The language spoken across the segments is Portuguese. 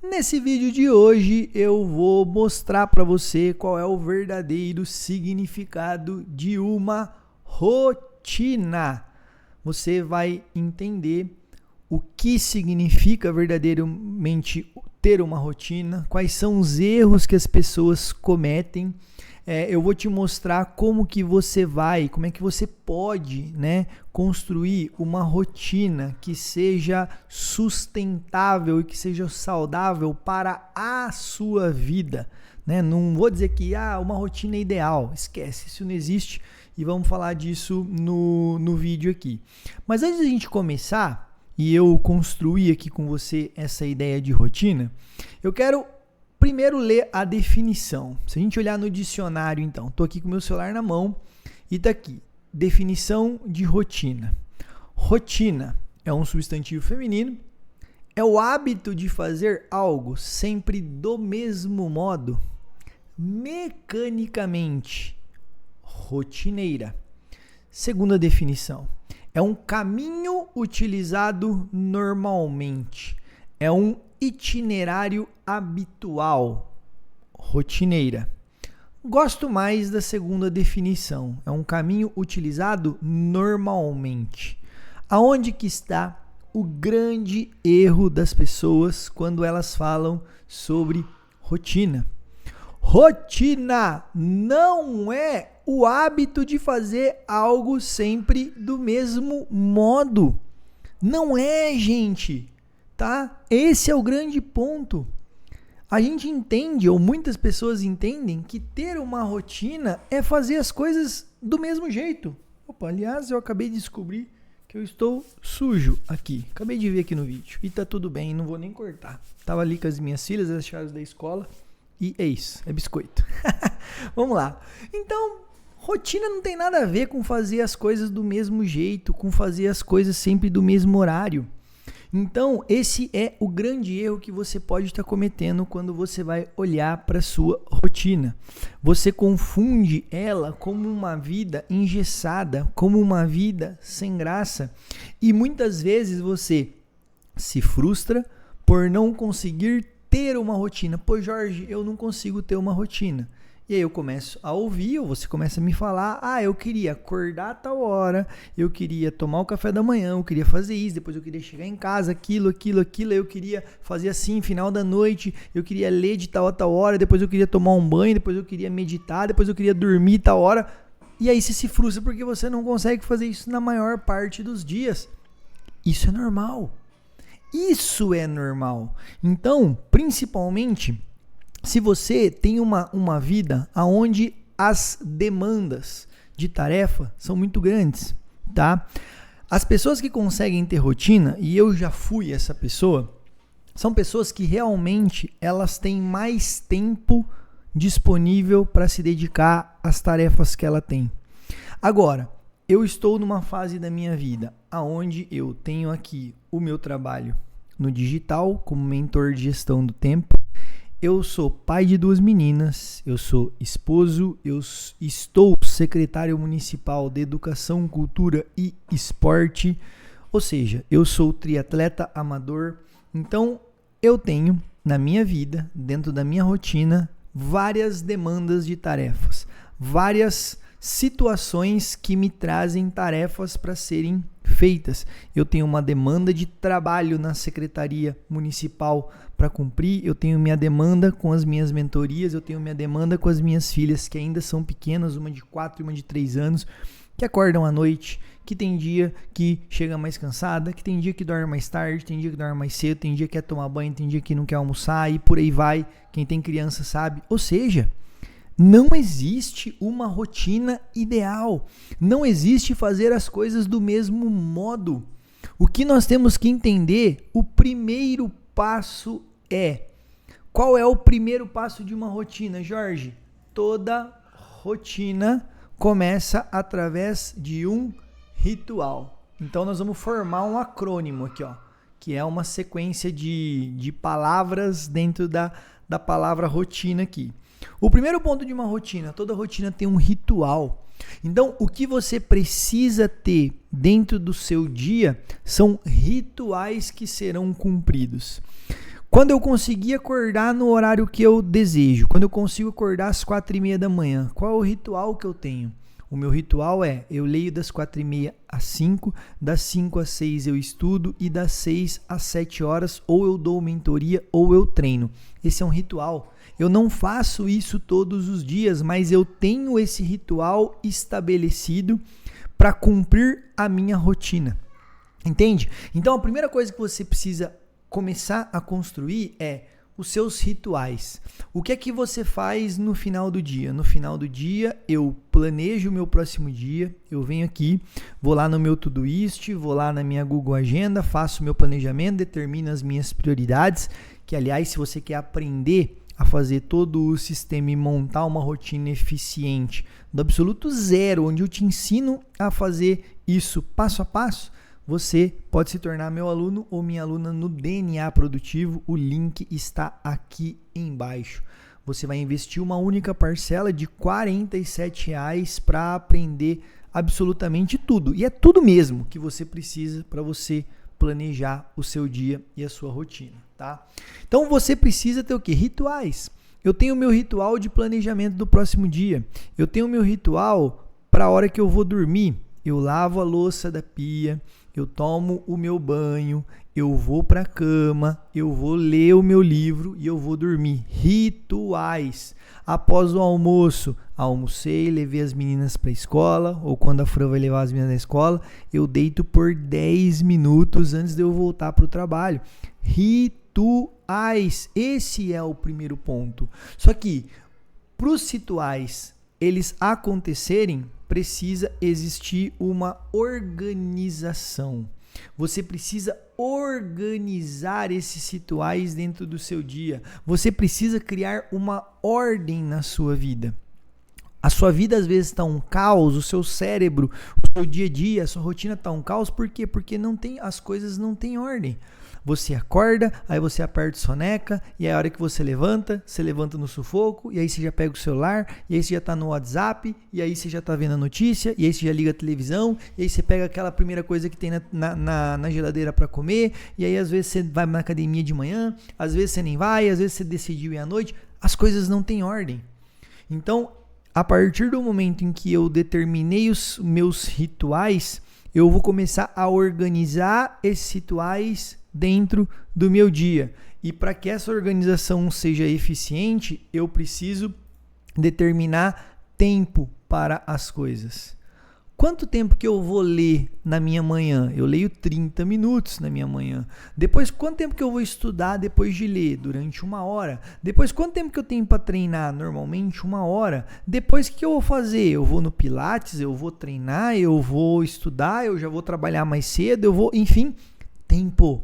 Nesse vídeo de hoje eu vou mostrar para você qual é o verdadeiro significado de uma rotina. Você vai entender o que significa verdadeiramente ter uma rotina, quais são os erros que as pessoas cometem. Eu vou te mostrar como que como é que você pode, construir uma rotina que seja sustentável e que seja saudável para a sua vida, Não vou dizer que uma rotina é ideal, esquece, isso não existe e vamos falar disso no vídeo aqui. Mas antes de a gente começar e eu construir aqui com você essa ideia de rotina, eu quero primeiro ler a definição. Se a gente olhar no dicionário, então, estou aqui com o meu celular na mão e está aqui, definição de rotina. Rotina é um substantivo feminino, é o hábito de fazer algo sempre do mesmo modo, mecanicamente, rotineira. Segunda definição, é um caminho utilizado normalmente, é um itinerário habitual, rotineira. Gosto mais da segunda definição, é um caminho utilizado normalmente. Aonde que está o grande erro das pessoas quando elas falam sobre rotina? Rotina não é o hábito de fazer algo sempre do mesmo modo. Não é, gente. Tá? Esse é o grande ponto. A gente entende, ou muitas pessoas entendem, que ter uma rotina é fazer as coisas do mesmo jeito. Opa, aliás, eu acabei de descobrir que eu estou sujo aqui. Acabei de ver aqui no vídeo. E tá tudo bem, não vou nem cortar. Tava ali com as minhas filhas, as chaves da escola. E é isso, é biscoito. Vamos lá. Então, rotina não tem nada a ver com fazer as coisas do mesmo jeito, com fazer as coisas sempre do mesmo horário. Então, esse é o grande erro que você pode estar cometendo quando você vai olhar para a sua rotina. Você confunde ela como uma vida engessada, como uma vida sem graça. E muitas vezes você se frustra por não conseguir ter uma rotina. Pô, Jorge, eu não consigo ter uma rotina. E aí eu começo a ouvir, ou você começa a me falar, eu queria acordar a tal hora, eu queria tomar o café da manhã, eu queria fazer isso, depois eu queria chegar em casa, aquilo, eu queria fazer assim, final da noite, eu queria ler de tal a tal hora, depois eu queria tomar um banho, depois eu queria meditar, depois eu queria dormir tal hora. E aí você se frustra porque você não consegue fazer isso na maior parte dos dias. Isso é normal. Isso é normal. Então, principalmente, se você tem uma vida onde as demandas de tarefa são muito grandes, tá? As pessoas que conseguem ter rotina, e eu já fui essa pessoa, são pessoas que realmente elas têm mais tempo disponível para se dedicar às tarefas que ela tem. Agora, eu estou numa fase da minha vida onde eu tenho aqui o meu trabalho no digital como mentor de gestão do tempo. Eu sou pai de 2 meninas, eu sou esposo, eu estou secretário municipal de Educação, Cultura e Esporte, ou seja, eu sou triatleta amador. Então, eu tenho na minha vida, dentro da minha rotina, várias demandas de tarefas, várias situações que me trazem tarefas para serem feitas. Eu tenho uma demanda de trabalho na secretaria municipal para cumprir, eu tenho minha demanda com as minhas mentorias, eu tenho minha demanda com as minhas filhas que ainda são pequenas, uma de 4 e uma de 3 anos, que acordam à noite, que tem dia que chega mais cansada, que tem dia que dorme mais tarde, tem dia que dorme mais cedo, tem dia que quer tomar banho, tem dia que não quer almoçar e por aí vai. Quem tem criança sabe. Ou seja, não existe uma rotina ideal. Não existe fazer as coisas do mesmo modo. O que nós temos que entender, o primeiro passo é... Qual é o primeiro passo de uma rotina, Jorge? Toda rotina começa através de um ritual. Então nós vamos formar um acrônimo aqui, que é uma sequência de palavras dentro da palavra rotina aqui. O primeiro ponto de uma rotina, toda rotina tem um ritual. Então, o que você precisa ter dentro do seu dia são rituais que serão cumpridos. Quando eu conseguir acordar no horário que eu desejo, quando eu consigo acordar às 4:30 da manhã, qual é o ritual que eu tenho? O meu ritual é, eu leio das 4:30 às 5, das 5 às 6 eu estudo e das 6 às 7 horas ou eu dou mentoria ou eu treino. Esse é um ritual. Eu não faço isso todos os dias, mas eu tenho esse ritual estabelecido para cumprir a minha rotina. Entende? Então a primeira coisa que você precisa começar a construir é os seus rituais. O que é que você faz no final do dia? No final do dia, eu planejo o meu próximo dia, eu venho aqui, vou lá no meu Todoist, vou lá na minha Google Agenda, faço o meu planejamento, determino as minhas prioridades, que aliás, se você quer aprender a fazer todo o sistema e montar uma rotina eficiente do absoluto zero, onde eu te ensino a fazer isso passo a passo, você pode se tornar meu aluno ou minha aluna no DNA Produtivo. O link está aqui embaixo. Você vai investir uma única parcela de R$ 47 para aprender absolutamente tudo. E é tudo mesmo que você precisa para você planejar o seu dia e a sua rotina, tá? Então você precisa ter o quê? Rituais. Eu tenho o meu ritual de planejamento do próximo dia. Eu tenho o meu ritual para a hora que eu vou dormir. Eu lavo a louça da pia, eu tomo o meu banho, eu vou para a cama, eu vou ler o meu livro e eu vou dormir. Rituais. Após o almoço, almocei, levei as meninas para a escola, ou quando a Fran vai levar as meninas na escola, eu deito por 10 minutos antes de eu voltar para o trabalho. Rituais. Esse é o primeiro ponto. Só que para os rituais eles acontecerem, precisa existir uma organização. Você precisa organizar esses rituais dentro do seu dia. Você precisa criar uma ordem na sua vida. A sua vida às vezes está um caos, o seu cérebro, o seu dia a dia, a sua rotina está um caos. Por quê? Porque as coisas não têm ordem. Você acorda, aí você aperta o soneca, e aí a hora que você levanta no sufoco, e aí você já pega o celular, e aí você já está no WhatsApp, e aí você já está vendo a notícia, e aí você já liga a televisão, e aí você pega aquela primeira coisa que tem na geladeira para comer, e aí às vezes você vai na academia de manhã, às vezes você nem vai, às vezes você decidiu ir à noite. As coisas não têm ordem. Então, a partir do momento em que eu determinei os meus rituais, eu vou começar a organizar esses rituais dentro do meu dia. E para que essa organização seja eficiente, eu preciso determinar tempo para as coisas. Quanto tempo que eu vou ler na minha manhã? Eu leio 30 minutos na minha manhã. Depois, quanto tempo que eu vou estudar depois de ler? Durante 1 hora. Depois, quanto tempo que eu tenho para treinar? Normalmente 1 hora. Depois, o que eu vou fazer? Eu vou no Pilates, eu vou treinar, eu vou estudar, eu já vou trabalhar mais cedo, eu vou... Enfim, tempo.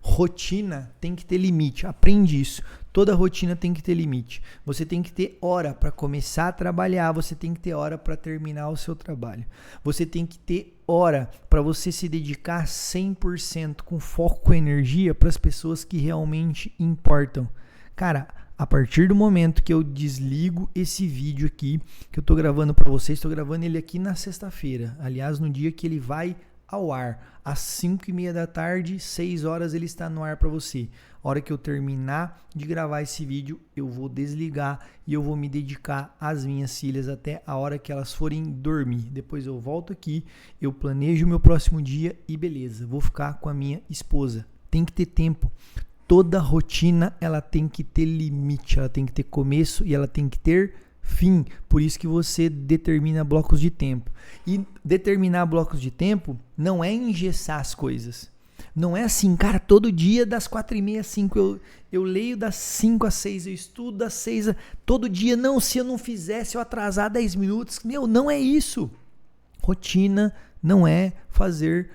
Rotina tem que ter limite. Aprende isso. Toda rotina tem que ter limite. Você tem que ter hora para começar a trabalhar, você tem que ter hora para terminar o seu trabalho. Você tem que ter hora para você se dedicar 100% com foco, com energia para as pessoas que realmente importam. Cara, a partir do momento que eu desligo esse vídeo aqui, que eu estou gravando para vocês, estou gravando ele aqui na sexta-feira. Aliás, no dia que ele vai ao ar, às 5:30 da tarde, 6 horas ele está no ar para você. A hora que eu terminar de gravar esse vídeo, eu vou desligar e eu vou me dedicar às minhas filhas até a hora que elas forem dormir. Depois eu volto aqui, eu planejo o meu próximo dia e beleza, vou ficar com a minha esposa. Tem que ter tempo. Toda rotina ela tem que ter limite, ela tem que ter começo e ela tem que ter fim. Por isso que você determina blocos de tempo. E determinar blocos de tempo não é engessar as coisas. Não é assim, cara, todo dia das 4:30 às 5 eu leio, das 5 às 6 eu estudo, das 6 todo dia. Não, se eu não fizer, se eu atrasar 10 minutos, não é isso. Rotina não é fazer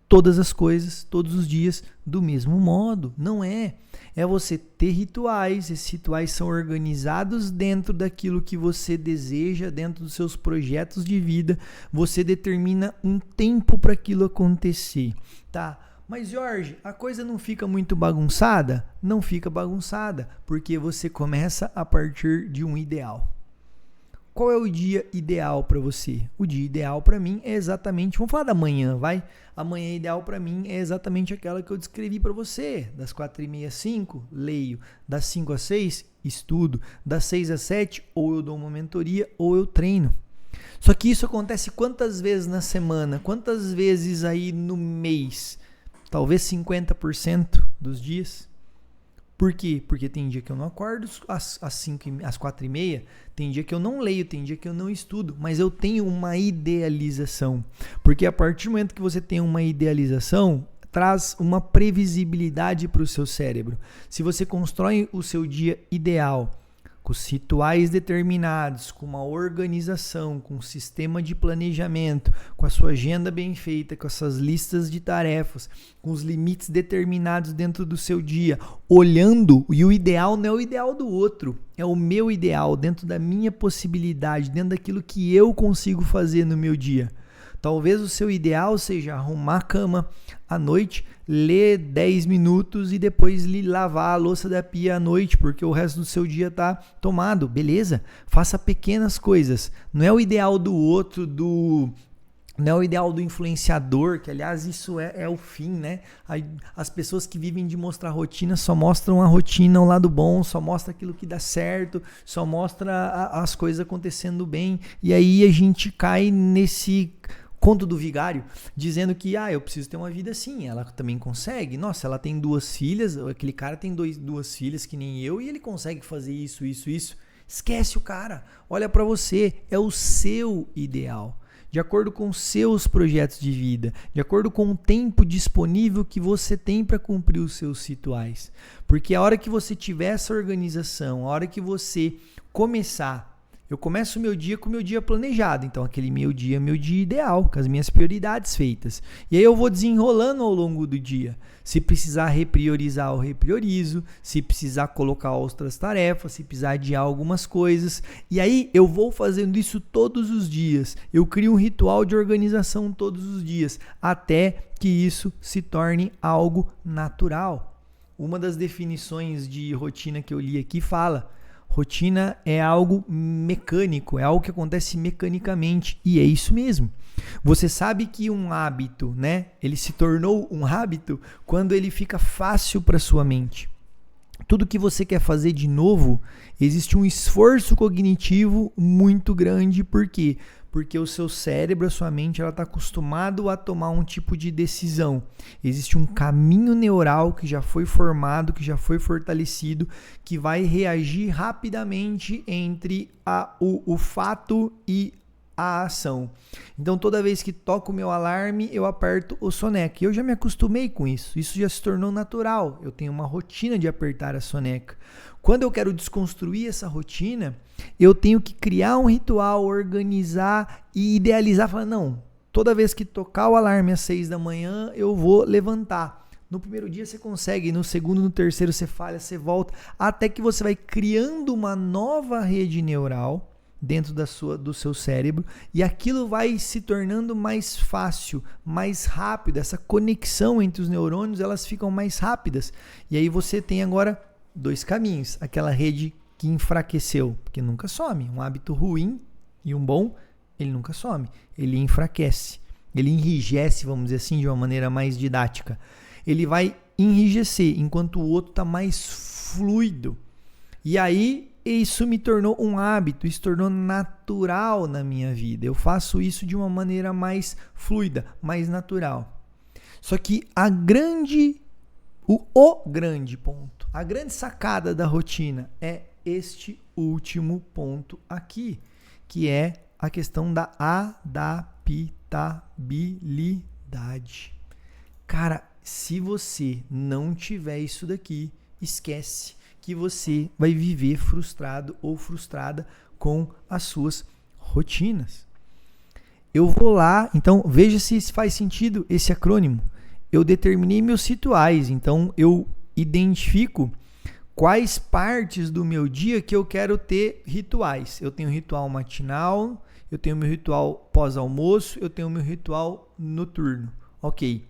todas as coisas, todos os dias, do mesmo modo. Não é. É você ter rituais. Esses rituais são organizados dentro daquilo que você deseja, dentro dos seus projetos de vida. Você determina um tempo para aquilo acontecer, tá? Mas Jorge, a coisa não fica muito bagunçada? Não fica bagunçada, porque você começa a partir de um ideal. qual é o dia ideal para você? O dia ideal para mim é exatamente, vamos falar da manhã, vai? A manhã ideal para mim é exatamente aquela que eu descrevi para você. Das 4h30 às 5, leio. Das 5 às 6, estudo. Das 6 às 7, ou eu dou uma mentoria ou eu treino. Só que isso acontece quantas vezes na semana? Quantas vezes aí no mês? Talvez 50% dos dias. Por quê? Porque tem dia que eu não acordo às 4h30, tem dia que eu não leio, tem dia que eu não estudo, mas eu tenho uma idealização. Porque a partir do momento que você tem uma idealização, traz uma previsibilidade para o seu cérebro. Se você constrói o seu dia ideal, com rituais determinados, com uma organização, com um sistema de planejamento, com a sua agenda bem feita, com essas listas de tarefas, com os limites determinados dentro do seu dia, olhando, e o ideal não é o ideal do outro, é o meu ideal, dentro da minha possibilidade, dentro daquilo que eu consigo fazer no meu dia. Talvez o seu ideal seja arrumar a cama à noite, ler 10 minutos e depois lavar a louça da pia à noite, porque o resto do seu dia está tomado. Beleza? Faça pequenas coisas. Não é o ideal do outro, não é o ideal do influenciador, que aliás isso é o fim, né? As pessoas que vivem de mostrar rotina só mostram a rotina, o lado bom, só mostra aquilo que dá certo, só mostra as coisas acontecendo bem. E aí a gente cai nesse conto do vigário, dizendo que eu preciso ter uma vida assim, ela também consegue. Nossa, ela tem 2 filhas, aquele cara tem 2 filhas que nem eu e ele consegue fazer isso. Esquece o cara, olha para você, é o seu ideal. De acordo com seus projetos de vida, de acordo com o tempo disponível que você tem para cumprir os seus rituais. Porque a hora que você tiver essa organização, a hora que você começar, eu começo o meu dia com o meu dia planejado, então aquele meu dia é meu dia ideal, com as minhas prioridades feitas. E aí eu vou desenrolando ao longo do dia. Se precisar repriorizar, eu repriorizo. Se precisar colocar outras tarefas, se precisar adiar algumas coisas. E aí eu vou fazendo isso todos os dias. Eu crio um ritual de organização todos os dias, até que isso se torne algo natural. Uma das definições de rotina que eu li aqui fala: rotina é algo mecânico, é algo que acontece mecanicamente, e é isso mesmo. Você sabe que um hábito, né? Ele se tornou um hábito quando ele fica fácil para sua mente. Tudo que você quer fazer de novo, existe um esforço cognitivo muito grande. Por quê? Porque o seu cérebro, a sua mente, ela está acostumado a tomar um tipo de decisão. Existe um caminho neural que já foi formado, que já foi fortalecido, que vai reagir rapidamente entre o fato e a ação. Então, toda vez que toco o meu alarme, eu aperto o soneca. Eu já me acostumei com isso. Isso já se tornou natural. Eu tenho uma rotina de apertar a soneca. Quando eu quero desconstruir essa rotina, eu tenho que criar um ritual, organizar e idealizar. Falar, não, toda vez que tocar o alarme às 6 da manhã, eu vou levantar. No primeiro dia você consegue, no segundo, no terceiro você falha, você volta, até que você vai criando uma nova rede neural dentro do seu cérebro, e aquilo vai se tornando mais fácil, mais rápido. Essa conexão entre os neurônios, elas ficam mais rápidas. E aí você tem agora 2 caminhos. Aquela rede que enfraqueceu, porque nunca some. Um hábito ruim e um bom, ele nunca some. Ele enfraquece. Ele enrijece, vamos dizer assim, de uma maneira mais didática. Ele vai enrijecer, enquanto o outro está mais fluido. E aí, isso me tornou um hábito, isso tornou natural na minha vida. Eu faço isso de uma maneira mais fluida, mais natural. Só que o grande ponto, a grande sacada da rotina é este último ponto aqui, que é a questão da adaptabilidade. Cara, se você não tiver isso daqui, esquece que você vai viver frustrado ou frustrada com as suas rotinas. Eu vou lá, então veja se faz sentido esse acrônimo. Eu determinei meus rituais, então eu identifico quais partes do meu dia que eu quero ter rituais. Eu tenho ritual matinal, eu tenho meu ritual pós-almoço, eu tenho meu ritual noturno. Ok.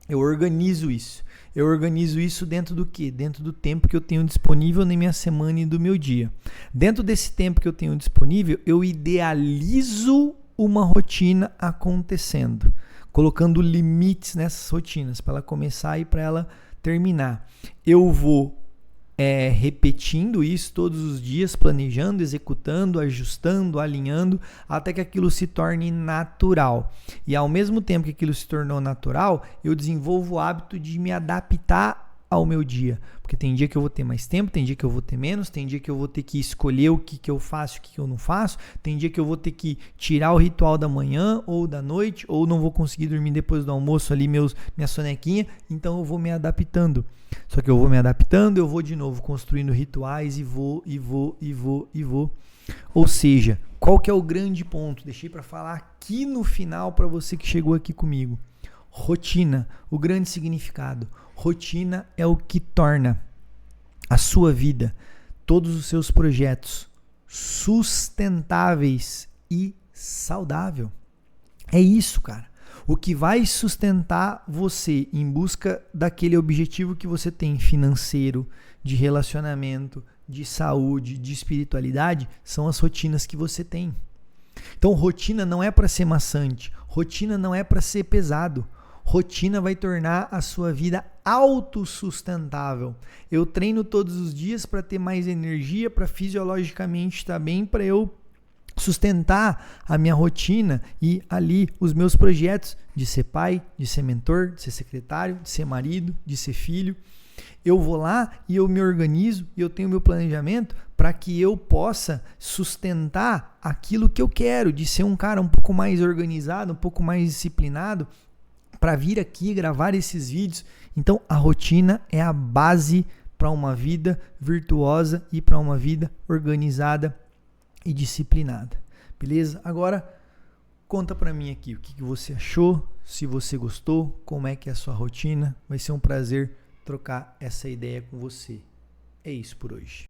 Eu organizo isso. Eu organizo isso dentro do quê? Dentro do tempo que eu tenho disponível na minha semana e do meu dia. Dentro desse tempo que eu tenho disponível, eu idealizo uma rotina acontecendo, colocando limites nessas rotinas para ela começar e para ela terminar. Eu vou repetindo isso todos os dias, planejando, executando, ajustando, alinhando, até que aquilo se torne natural. E ao mesmo tempo que aquilo se tornou natural, eu desenvolvo o hábito de me adaptar ao meu dia. Porque tem dia que eu vou ter mais tempo, tem dia que eu vou ter menos, tem dia que eu vou ter que escolher o que eu faço e o que eu não faço, tem dia que eu vou ter que tirar o ritual da manhã ou da noite, ou não vou conseguir dormir depois do almoço ali, minha sonequinha, então eu vou me adaptando. Só que eu vou me adaptando, eu vou de novo construindo rituais e vou. Ou seja, qual que é o grande ponto? Deixei para falar aqui no final para você que chegou aqui comigo. Rotina, o grande significado. Rotina é o que torna a sua vida, todos os seus projetos sustentáveis e saudável. É isso, cara. O que vai sustentar você em busca daquele objetivo que você tem financeiro, de relacionamento, de saúde, de espiritualidade, são as rotinas que você tem. Então, rotina não é para ser maçante, rotina não é para ser pesado. Rotina vai tornar a sua vida autossustentável. Eu treino todos os dias para ter mais energia, para fisiologicamente estar bem, para eu sustentar a minha rotina e ali os meus projetos de ser pai, de ser mentor, de ser secretário, de ser marido, de ser filho. Eu vou lá e eu me organizo e eu tenho meu planejamento para que eu possa sustentar aquilo que eu quero, de ser um cara um pouco mais organizado, um pouco mais disciplinado, para vir aqui gravar esses vídeos. Então a rotina é a base para uma vida virtuosa e para uma vida organizada e disciplinada. Beleza? Agora conta para mim aqui o que você achou, se você gostou, como é que é a sua rotina. Vai ser um prazer trocar essa ideia com você. É isso por hoje.